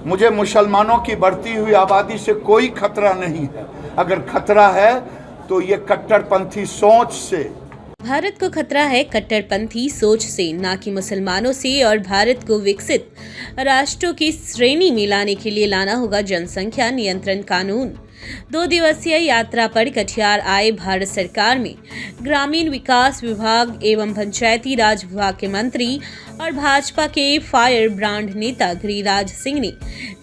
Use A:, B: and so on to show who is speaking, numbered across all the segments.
A: मुझे मुसलमानों की बढ़ती हुई आबादी से कोई खतरा नहीं है। अगर खतरा है तो ये कट्टरपंथी सोच से।
B: भारत को खतरा है कट्टरपंथी सोच से, ना कि मुसलमानों से। और भारत को विकसित राष्ट्रों की श्रेणी में लाने के लिए लाना होगा जनसंख्या नियंत्रण कानून। 2 दिवसीय यात्रा पर कटिहार आए भारत सरकार में ग्रामीण विकास विभाग एवं पंचायती राज विभाग के मंत्री और भाजपा के फायर ब्रांड नेता गिरिराज सिंह ने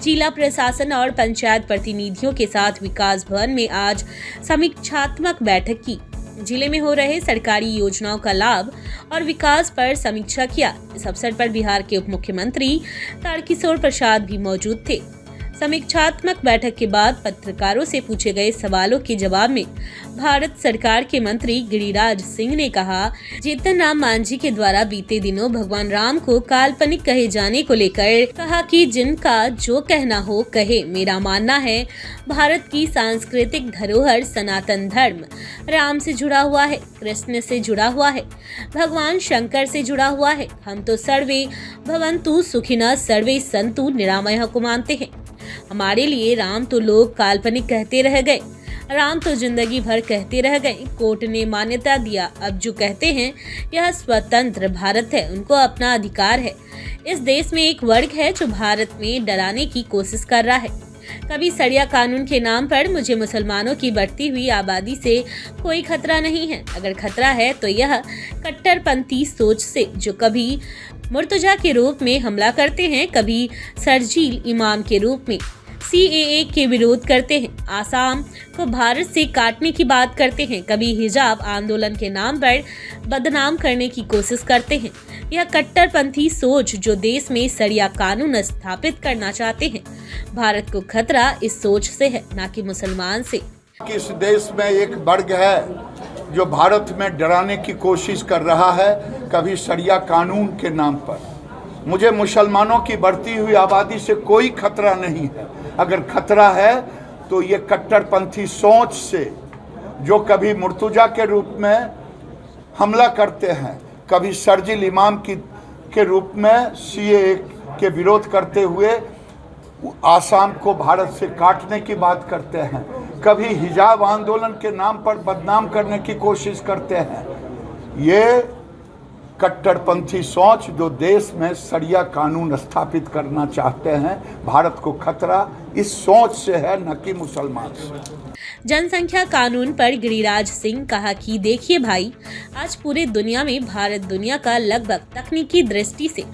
B: जिला प्रशासन और पंचायत प्रतिनिधियों के साथ विकास भवन में आज समीक्षात्मक बैठक की। जिले में हो रहे सरकारी योजनाओं का लाभ और विकास पर समीक्षा किया। इस अवसर पर बिहार के उप मुख्यमंत्री तारकिशोर प्रसाद भी मौजूद थे। समीक्षात्मक बैठक के बाद पत्रकारों से पूछे गए सवालों के जवाब में भारत सरकार के मंत्री गिरिराज सिंह ने कहा, जीतन राम मांझी के द्वारा बीते दिनों भगवान राम को काल्पनिक कहे जाने को लेकर कहा कि जिनका जो कहना हो कहे। मेरा मानना है भारत की सांस्कृतिक धरोहर सनातन धर्म राम से जुड़ा हुआ है, कृष्ण से जुड़ा हुआ है, भगवान शंकर से जुड़ा हुआ है। हम तो सर्वे भवन्तु सुखिनः सर्वे सन्तु निरामयः को मानते हैं। हमारे लिए राम तो लोग काल्पनिक कहते रह गए, राम तो जिंदगी भर कहते रह गए। कोर्ट ने मान्यता दिया, अब जो कहते हैं यह स्वतंत्र भारत है, उनको अपना अधिकार है। इस देश में एक वर्ग है जो भारत में डराने की कोशिश कर रहा है। कभी सरिया कानून के नाम पर मुझे मुसलमानों की बढ़ती हुई आबादी से कोई खतरा नहीं है। अगर खतरा है तो यह कट्टरपंथी सोच से, जो कभी मुर्तजा के रूप में हमला करते हैं, कभी शरजील इमाम के रूप में CAA के विरोध करते हैं, आसाम को भारत से काटने की बात करते हैं, कभी हिजाब आंदोलन के नाम पर बदनाम करने की कोशिश करते हैं। यह कट्टरपंथी सोच जो देश में सरिया कानून स्थापित करना चाहते हैं। भारत को खतरा इस सोच से है, ना कि मुसलमान से।
A: इस देश में एक वर्ग है जो भारत में डराने की कोशिश कर रहा है, कभी सरिया कानून के नाम पर। मुझे मुसलमानों की बढ़ती हुई आबादी से कोई खतरा नहीं है। अगर खतरा है तो ये कट्टरपंथी सोच से, जो कभी मुर्तजा के रूप में हमला करते हैं, कभी शरजील इमाम के रूप में CAA के विरोध करते हुए आसाम को भारत से काटने की बात करते हैं, कभी हिजाब आंदोलन के नाम पर बदनाम करने की कोशिश करते हैं। ये कट्टरपंथी सोच जो देश में सरिया कानून स्थापित करना चाहते हैं। भारत को खतरा इस सोच से है, न कि मुसलमान से।
B: जनसंख्या कानून पर गिरिराज सिंह कहा कि देखिए भाई, आज पूरे दुनिया में भारत दुनिया का लगभग तकनीकी दृष्टि से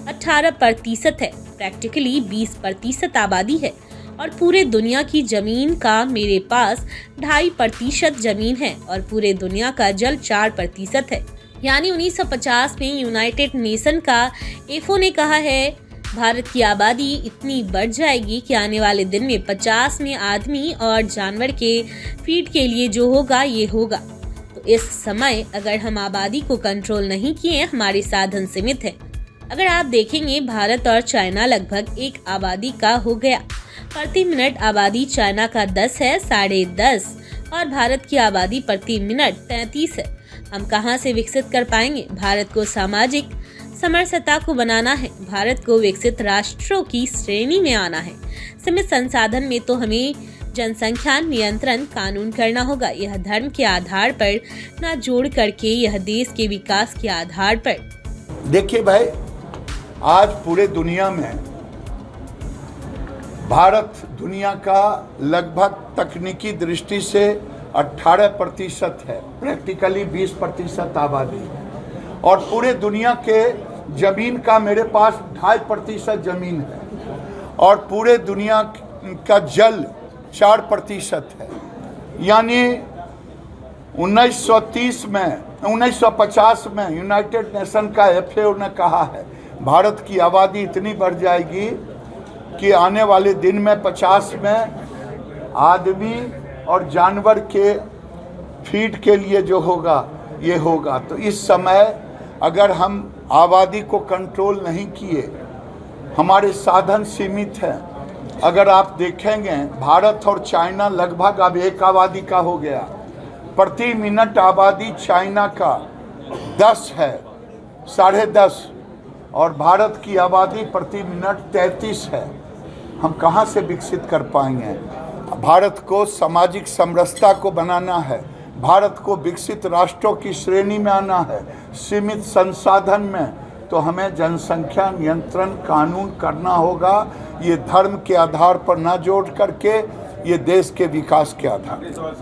B: 18% है, प्रैक्टिकली 20% आबादी है, और पूरे दुनिया की जमीन का मेरे पास 2.5% जमीन है, और पूरे दुनिया का जल 4% है। यानी 1950 में यूनाइटेड नेशन का FAO ने कहा है भारत की आबादी इतनी बढ़ जाएगी कि आने वाले दिन में 50 में आदमी और जानवर के फीड के लिए जो होगा ये होगा। तो इस समय अगर हम आबादी को कंट्रोल नहीं किए, हमारे साधन सीमित है। अगर आप देखेंगे भारत और चाइना लगभग एक आबादी का हो गया। प्रति मिनट आबादी चाइना का 10 है, 10.5, और भारत की आबादी प्रति मिनट 33 है। हम कहां से विकसित कर पाएंगे? भारत को सामाजिक समरसता को बनाना है, भारत को विकसित राष्ट्रों की श्रेणी में आना है। सीमित संसाधन में तो हमें जनसंख्या नियंत्रण कानून करना होगा, यह धर्म के आधार पर ना जोड़ करके, यह देश के विकास के आधार पर।
A: देखिए भाई, आज पूरे दुनिया में भारत दुनिया का लगभग तकनीकी दृष्टि से 18% है, प्रैक्टिकली 20% आबादी है, और पूरे दुनिया के जमीन का मेरे पास 2.5% जमीन है, और पूरे दुनिया का जल 4% है। यानी 1950 में यूनाइटेड नेशन का FAO ने कहा है भारत की आबादी इतनी बढ़ जाएगी कि आने वाले दिन में 50 में आदमी और जानवर के फीड के लिए जो होगा ये होगा। तो इस समय अगर हम आबादी को कंट्रोल नहीं किए, हमारे साधन सीमित हैं। अगर आप देखेंगे भारत और चाइना लगभग अब एक आबादी का हो गया। प्रति मिनट आबादी चाइना का 10 है, 10.5, और भारत की आबादी प्रति मिनट 33 है। हम कहाँ से विकसित कर पाएंगे। भारत को सामाजिक समरसता को बनाना है, भारत को विकसित राष्ट्रों की श्रेणी में आना है, सीमित संसाधन में, तो हमें जनसंख्या नियंत्रण कानून करना होगा। ये धर्म के आधार पर ना जोड़ करके, ये देश के विकास के आधार पर।